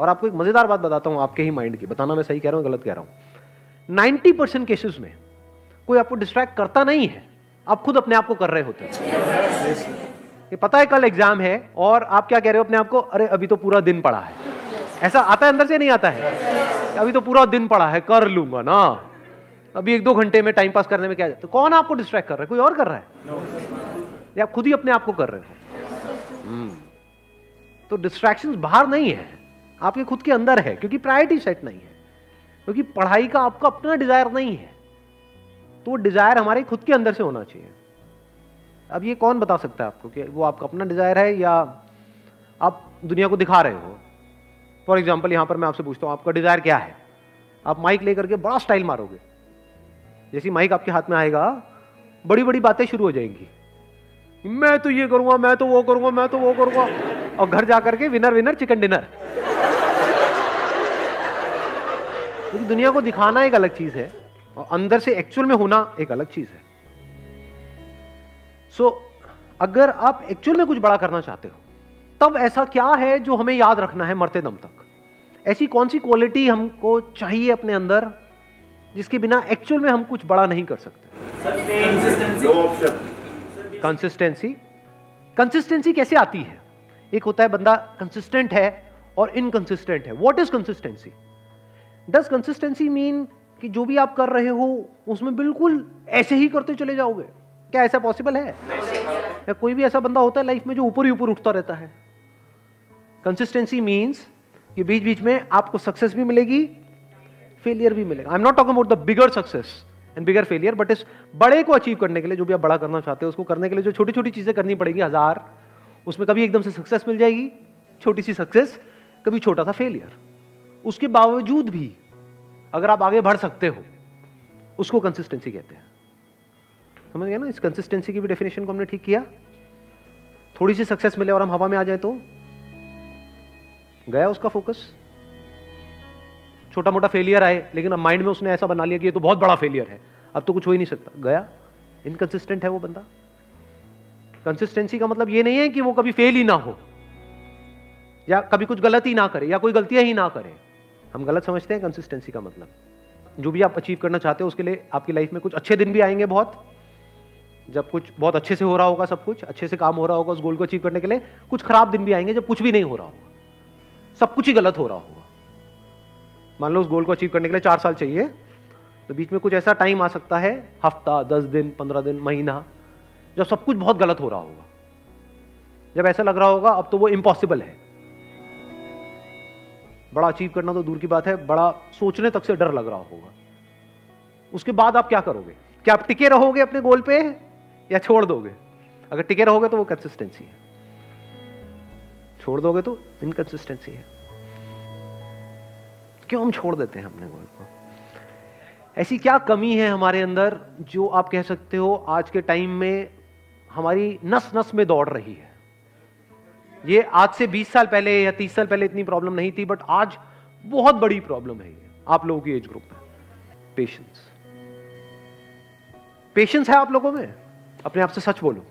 और आपको एक मजेदार बात बताता हूं आपके ही माइंड की, बताना मैं सही कह रहा हूं गलत कह रहा हूं। 90% केसेस में कोई आपको डिस्ट्रैक्ट करता नहीं है, आप खुद अपने आप को कर रहे होते हैं। ये पता है कल एग्जाम है और आप क्या कह रहे हो अपने आप को, अरे अभी तो पूरा दिन पड़ा है। ऐसा आता है अंदर से, नहीं आता है? अभी तो पूरा दिन पड़ा है, कर लूंगा ना, अभी 1-2 घंटे में टाइम पास करने में क्या जाता है। तो कौन आपको डिस्ट्रैक्ट कर रहा है? कोई और कर रहा है या आप खुद ही अपने आप को कर रहे हो? तो डिस्ट्रैक्शंस बाहर नहीं है, आपके खुद के अंदर है, क्योंकि प्रायोरिटी सेट नहीं है, क्योंकि पढ़ाई का आपका अपना डिजायर नहीं है। तो वो डिजायर हमारे खुद के अंदर से होना चाहिए। अब ये कौन बता सकता है आपको कि वो आपका अपना डिजायर है या आप दुनिया को दिखा रहे हो? फॉर एग्जाम्पल यहां पर मैं आपसे पूछता हूं आपका डिजायर क्या है? आप माइक लेकर के बड़ा स्टाइल मारोगे, जैसी माइक आपके हाथ में आएगा बड़ी बड़ी बातें शुरू हो जाएंगी, मैं तो ये करूंगा, मैं तो वो करूंगा, मैं तो वो करूंगा, और घर जाकर के विनर विनर चिकन डिनर। क्योंकि दुनिया को दिखाना एक अलग चीज है और अंदर से एक्चुअल में होना एक अलग चीज है। सो अगर आप एक्चुअल में कुछ बड़ा करना चाहते हो, तब ऐसा क्या है जो हमें याद रखना है मरते दम तक? ऐसी कौन सी क्वालिटी हमको चाहिए अपने अंदर जिसके बिना एक्चुअल में हम कुछ बड़ा नहीं कर सकते? कंसिस्टेंसी। कंसिस्टेंसी कैसे आती है? एक होता है बंदा कंसिस्टेंट है और इनकंसिस्टेंट है। What is consistency? Does consistency mean कि जो भी आप कर रहे हो उसमें बिल्कुल ऐसे ही करते चले जाओगे? क्या ऐसा पॉसिबल है? या कोई भी ऐसा बंदा होता है लाइफ में जो ऊपर ही ऊपर उठता रहता है? कंसिस्टेंसी मीन्स कि बीच बीच में आपको सक्सेस भी मिलेगी, फेलियर भी मिलेगा। I am not talking about the bigger success and bigger failure, but इस बड़े को अचीव करने के लिए, जो भी आप बड़ा करना चाहते हो उसको करने के लिए जो छोटी छोटी चीजें करनी पड़ेगी 1000, उसमें कभी एकदम से सक्सेस मिल जाएगी, छोटी सी सक्सेस, कभी छोटा सा फेलियर। उसके बावजूद भी अगर आप आगे बढ़ सकते हो, उसको कंसिस्टेंसी कहते हैं। समझ गया ना? इस कंसिस्टेंसी की भी डेफिनेशन को हमने ठीक किया। थोड़ी सी सक्सेस मिले और हम हवा में आ जाए तो गया उसका फोकस। छोटा मोटा फेलियर आए लेकिन अब माइंड में उसने ऐसा बना लिया कि ये तो बहुत बड़ा फेलियर है, अब तो कुछ हो ही नहीं सकता, गया। इनकंसिस्टेंट है वो बंदा। कंसिस्टेंसी का मतलब ये नहीं है कि वो कभी फेल ही ना हो या कभी कुछ गलत ही ना करे या कोई गलतियां ही ना करे। हम गलत समझते हैं कंसिस्टेंसी का मतलब। जो भी आप अचीव करना चाहते हो उसके लिए आपकी लाइफ में कुछ अच्छे दिन भी आएंगे, बहुत, जब कुछ बहुत अच्छे से हो रहा होगा, सब कुछ अच्छे से काम हो रहा होगा उस गोल को अचीव करने के लिए। कुछ खराब दिन भी आएंगे जब कुछ भी नहीं हो रहा होगा, सब कुछ ही गलत हो रहा होगा। मान लो उस गोल को अचीव करने के लिए 4 साल चाहिए, तो बीच में कुछ ऐसा टाइम आ सकता है, हफ्ता, 10 दिन, 15 दिन, महीना, जब सब कुछ बहुत गलत हो रहा होगा, जब ऐसा लग रहा होगा अब तो वो इम्पॉसिबल है। बड़ा अचीव करना तो दूर की बात है, बड़ा सोचने तक से डर लग रहा होगा। उसके बाद आप क्या करोगे? क्या आप टिके रहोगे अपने गोल पे या छोड़ दोगे? अगर टिके रहोगे तो वो कंसिस्टेंसी है, छोड़ दोगे तो इनकंसिस्टेंसी है। क्यों हम छोड़ देते हैं अपने गोल को? ऐसी क्या कमी है हमारे अंदर जो आप कह सकते हो आज के टाइम में हमारी नस नस में दौड़ रही है? ये आज से 20 साल पहले या 30 साल पहले इतनी प्रॉब्लम नहीं थी, बट आज बहुत बड़ी प्रॉब्लम है ये आप लोगों की एज ग्रुप में। पेशेंस। पेशेंस है आप लोगों में? अपने आप से सच बोलो,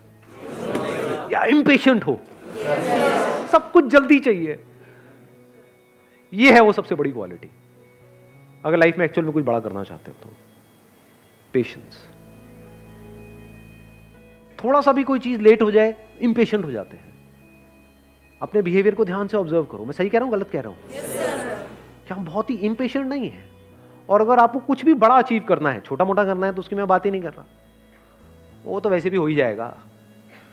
या इम्पेशेंट हो? सब कुछ जल्दी चाहिए। ये है वो सबसे बड़ी क्वालिटी अगर लाइफ में एक्चुअल में कुछ बड़ा करना चाहते हो तो। पेशेंस। थोड़ा सा भी कोई चीज लेट हो जाए इम्पेशेंट हो जाते हैं। अपने बिहेवियर को ध्यान से ऑब्जर्व करो, मैं सही कह रहा हूं गलत कह रहा हूं? क्या हम बहुत ही इम्पेशेंट नहीं है? और अगर आपको कुछ भी बड़ा अचीव करना है, छोटा मोटा करना है, तो उसकी मैं बात ही नहीं कर रहा, वो तो वैसे भी हो ही जाएगा।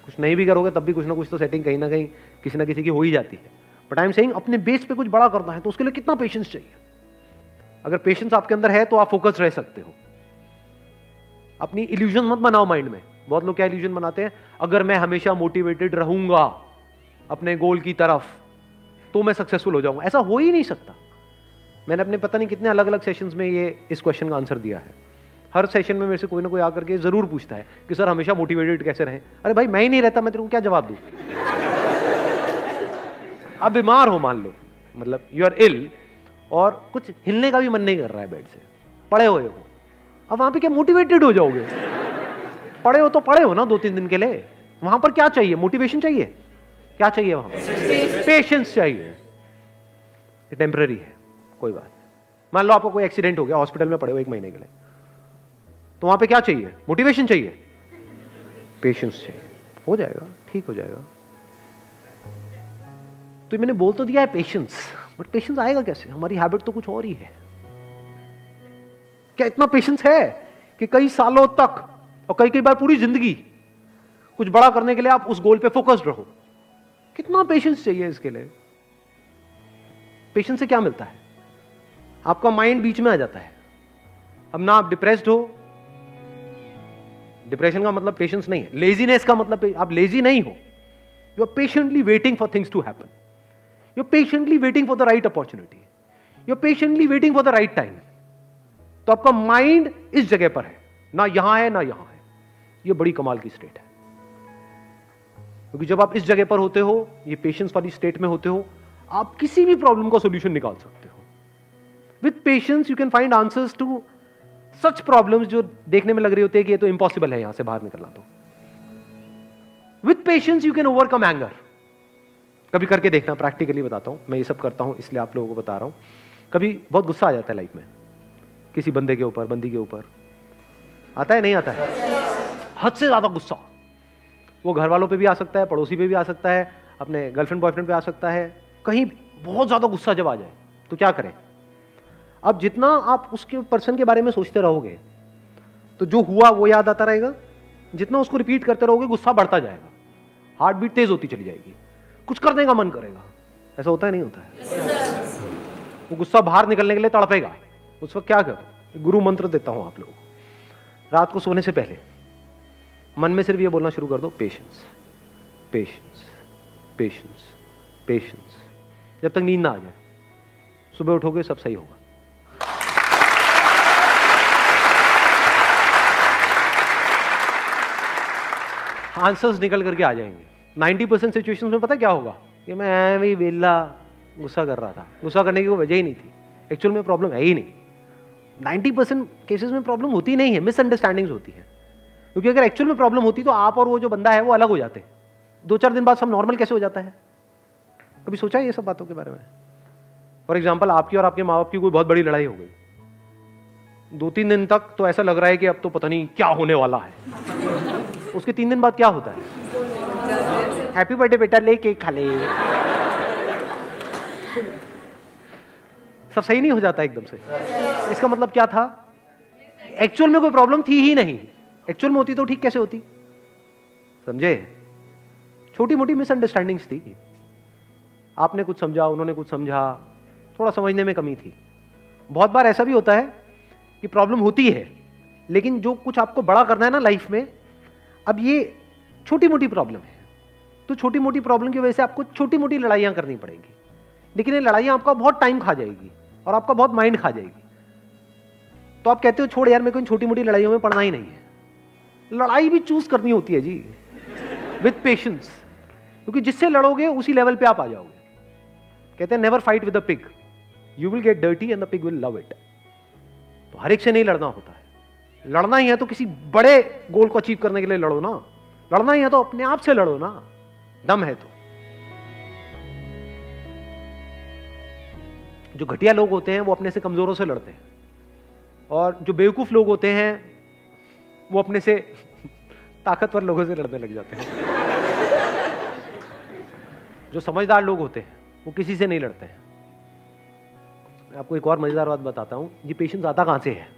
कुछ नहीं भी करोगे तब भी कुछ ना कुछ तो सेटिंग कहीं ना कहीं किसी ना किसी की हो ही जाती है। बट आई एम सेइंग अपने बेस पे कुछ बड़ा करना है तो उसके लिए कितना पेशेंस चाहिए? अगर पेशेंस आपके अंदर है तो आप फोकस रह सकते हो। अपनी इल्यूजन मत बनाओ माइंड में। बहुत लोग क्या इल्यूजन बनाते हैं, अगर मैं हमेशा मोटिवेटेड रहूंगा अपने गोल की तरफ तो मैं सक्सेसफुल हो जाऊंगा। ऐसा हो ही नहीं सकता। मैंने अपने पता नहीं कितने अलग अलग सेशंस में ये इस क्वेश्चन का आंसर दिया है। हर सेशन में मेरे से कोई ना कोई आकर के जरूर पूछता है कि सर हमेशा मोटिवेटेड कैसे रहें? अरे भाई मैं ही नहीं रहता, मैं तेरे को क्या जवाब दूं? आप बीमार हो मान लो, मतलब यू आर इल और कुछ हिलने का भी मन नहीं कर रहा है बेड से, पड़े हुए हो, अब वहां पे क्या मोटिवेटेड हो जाओगे? पड़े हो तो पड़े हो ना 2-3 दिन के लिए। वहां पर क्या चाहिए? मोटिवेशन चाहिए? क्या चाहिए वहां पर? पेशेंस चाहिए। ये टेम्पररी है, कोई बात नहीं। मान लो आपको कोई एक्सीडेंट हो गया, हॉस्पिटल में पड़े हो 1 महीने के लिए, तो वहां पे क्या चाहिए? मोटिवेशन चाहिए, पेशेंस चाहिए। हो जाएगा, ठीक हो जाएगा। तो मैंने बोल तो दिया है पेशेंस, बट पेशेंस आएगा कैसे? हमारी हैबिट तो कुछ और ही है। क्या इतना पेशेंस है कि कई सालों तक और कई बार पूरी जिंदगी कुछ बड़ा करने के लिए आप उस गोल पे फोकस्ड रहो? कितना पेशेंस चाहिए इसके लिए? पेशेंस से क्या मिलता है? आपका माइंड बीच में आ जाता है। अब ना आप डिप्रेस्ड हो, डिप्रेशन का मतलब पेशेंस नहीं है, लेजीनेस का मतलब आप लेजी नहीं हो, you are patiently waiting for things to happen, you are patiently waiting for the right opportunity, you are patiently waiting for the right time. तो आपका माइंड इस जगह पर है, ना यहां है ना यहां है। यह बड़ी कमाल की स्टेट है, क्योंकि जब आप इस जगह पर होते हो, ये पेशेंस वाली स्टेट में होते हो, आप किसी भी प्रॉब्लम का सॉल्यूशन निकाल सकते हो। With patience you can find answers to such problems जो देखने में लग रही होती है कि ये तो इम्पॉसिबल है यहां से बाहर निकलना। तो with patience you can overcome anger. कभी करके देखना, प्रैक्टिकली बताता हूं, मैं ये सब करता हूं इसलिए आप लोगों को बता रहा हूं। कभी बहुत गुस्सा आ जाता है लाइफ में, किसी बंदे के ऊपर, बंदी के ऊपर आता है, नहीं आता है? हद से ज्यादा गुस्सा। वो घर वालों पे भी आ सकता है, पड़ोसी पे भी आ सकता है, अपने गर्लफ्रेंड बॉयफ्रेंड पे आ सकता है। कहीं बहुत ज्यादा गुस्सा जब आ जाए तो क्या करें? अब जितना आप उसके पर्सन के बारे में सोचते रहोगे तो जो हुआ वो याद आता रहेगा, जितना उसको रिपीट करते रहोगे गुस्सा बढ़ता जाएगा, हार्ट बीट तेज होती चली जाएगी, कुछ करने का मन करेगा। ऐसा होता है, नहीं होता है? वो गुस्सा बाहर निकलने के लिए तड़पेगा। उस वक्त क्या करो? गुरु मंत्र देता हूं आप लोगों को। रात को सोने से पहले मन में सिर्फ ये बोलना शुरू कर दो, पेशेंस पेशेंस पेशेंस पेशेंस, जब तक नींद ना आ जाए। सुबह उठोगे सब सही होगा। आंसर्स निकल करके आ जाएंगे। 90% सिचुएशंस में पता क्या होगा कि मैं भी बेला गुस्सा कर रहा था, गुस्सा करने की कोई वजह ही नहीं थी, एक्चुअल में प्रॉब्लम है ही नहीं। 90% केसेस में प्रॉब्लम होती नहीं है, मिसअंडरस्टैंडिंग्स होती है। क्योंकि अगर एक्चुअल में प्रॉब्लम होती तो आप और वो जो बंदा है वो अलग हो जाते। 2-4 दिन बाद सब नॉर्मल कैसे हो जाता है? कभी सोचा है ये सब बातों के बारे में? फॉर एग्जाम्पल, आपकी और आपके माँ बाप की कोई बहुत बड़ी लड़ाई हो गई, 2-3 दिन तक तो ऐसा लग रहा है कि अब तो पता नहीं क्या होने वाला है। उसके 3 दिन बाद क्या होता है? हैप्पी बर्थडे बेटा, ले केक खा ले। सब सही नहीं हो जाता एकदम से। इसका मतलब क्या था? एक्चुअल में कोई प्रॉब्लम थी ही नहीं। एक्चुअल में होती तो ठीक कैसे होती? समझे? छोटी मोटी मिसअंडरस्टैंडिंग्स थी, आपने कुछ समझा, उन्होंने कुछ समझा, थोड़ा समझने में कमी थी। बहुत बार ऐसा भी होता है कि प्रॉब्लम होती है, लेकिन जो कुछ आपको बड़ा करना है ना लाइफ में, अब ये छोटी मोटी प्रॉब्लम है, तो छोटी मोटी प्रॉब्लम की वजह से आपको छोटी मोटी लड़ाइयां करनी पड़ेंगी। लेकिन ये लड़ाइयां आपका बहुत टाइम खा जाएगी और आपका बहुत माइंड खा जाएगी। तो आप कहते हो छोड़ यार, मेरे को इन छोटी मोटी लड़ाइयों में पड़ना ही नहीं है। लड़ाई भी चूज करनी होती है जी, विद पेशेंस, क्योंकि जिससे लड़ोगे उसी लेवल पे आप आ जाओगे। कहते हैं never fight with a pig, you will get dirty and the pig will love it. तो हर एक से नहीं लड़ना होता है। लड़ना ही है तो किसी बड़े गोल को अचीव करने के लिए लड़ो ना। लड़ना ही है तो अपने आप से लड़ो ना, दम है तो। जो घटिया लोग होते हैं वो अपने से कमजोरों से लड़ते हैं, और जो बेवकूफ लोग होते हैं वो अपने से ताकतवर लोगों से लड़ने लग जाते हैं। जो समझदार लोग होते हैं वो किसी से नहीं लड़ते हैं। मैं आपको एक और मजेदार बात बताता हूं, ये पेशेंस आता कहां से है?